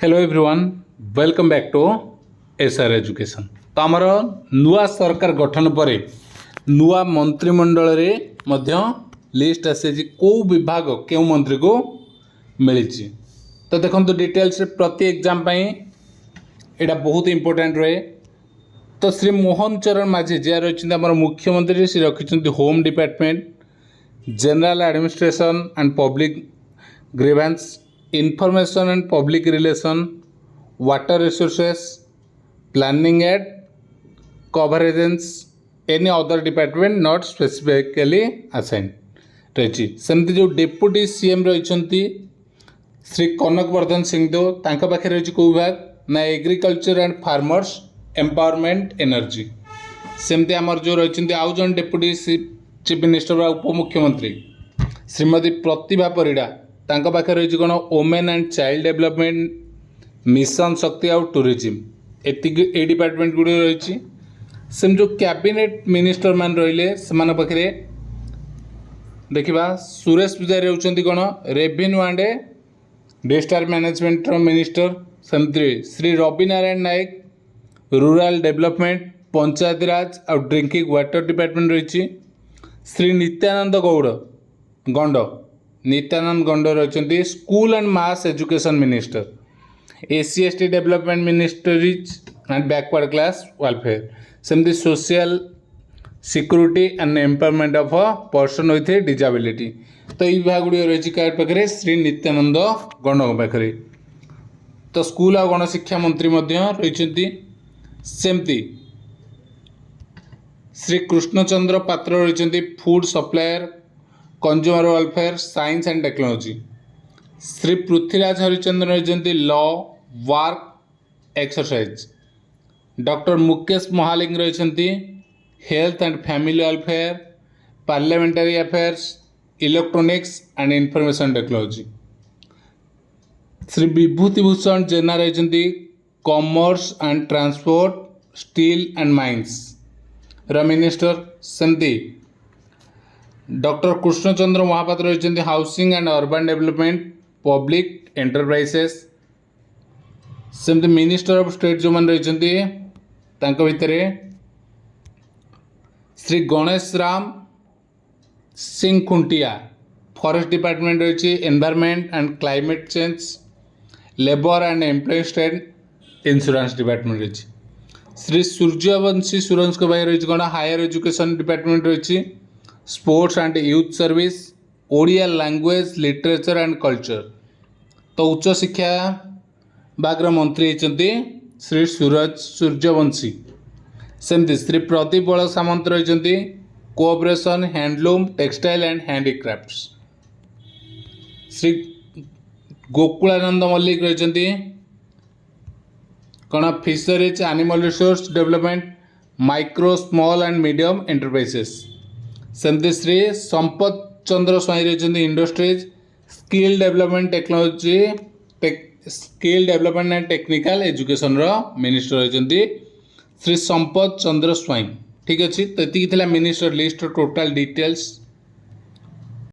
Hello everyone welcome back to SR education. तो आमर नुआ सरकार गठन पर नुआ मंत्रिमंडल रे मध्य लिस्ट आसी कौ विभाग क्यों मंत्री को मिली। तो देखो डिटेल्स प्रति एग्जाम यहाँ बहुत इंपोर्टेंट रहे। तो श्री मोहन चरण माझी जे रही आम मुख्यमंत्री से रखिंट home department, general administration and public grievance, information and public relation, water resources, planning and coverage, any other department not specifically assigned रही। सेमती जो डेप्यूटी सीएम रही श्री कनक वर्धन सिंहदेव तांका पाखे रही कौ विभाग ना agriculture and farmers empowerment energy. सेमती आमर जो रही आउ जन डेप्यूटी चीफ मिनिस्टर उपमुख्यमंत्री श्रीमती प्रतिभा परिड़ा तांका पाखे रही कौन women and child development, mission शक्ति आउ टूरिज्म ए डिपार्टमेंट गुड़ रही। सेम जो कैबिनेट मिनिस्टर मान रहिले से पाखे देखा सुरेश पूजारी होती कौन revenue and disaster management minister. सेमती श्री रवि नारायण नायक रूरल डेवलपमेंट, पंचायती राज आउ ड्रिंकिंग वाटर डिपार्टमेंट रही। श्री नित्यानंद गंड रही school and mass education minister, SC/ST development ministries and backward class welfare. सेमती social security and empowerment of person with disability. तो ये विभाग गुड़ रही पाखे श्री नित्यानंद गंड पाखे। तो स्कूल और गणशिक्षा मंत्री रही। सेमती श्री कृष्णचंद्र पात्र रही food supplier, consumer welfare, science and technology. Shri Prithviraj Harichandra रही law, work, exercise. Doctor Mukesh Mahaling रही health and family welfare, parliamentary affairs, electronics and information technology. Shri Bibhuti Bhushan Jena रही commerce and transport, steel and mines minister. सेमती डॉक्टर कृष्णचंद्र महापात्र रही housing and urban development, public enterprises. सेमती minister of state जो मैंने रही भितर Shri Ganesh Ram Singh Khuntia forest department रही, environment and climate change, labour and employ state insurance department रही। श्री सूर्यवंशी सुरेश को रही कौन हायर एजुकेशन डिपार्टमेंट रही, sports and youth service, Odia language literature and culture. तो उच्च शिक्षा विभाग मंत्री होती श्री सूर्यवंशी। सेमती श्री प्रदीप बल सामंत रही cooperation, handloom, textile and handicrafts. Shri Gokulananda Mallik रही कौन fisheries, animal resource development, micro small and medium enterprises. सेमती श्री संपत चंद्र स्वाई रही industries, skill development technology, skill development and technical education minister रही श्री संपत चंद्र स्वाई। ठीक अच्छे। तो ये मिनिस्टर लिस्ट टोटाल डिटेल्स।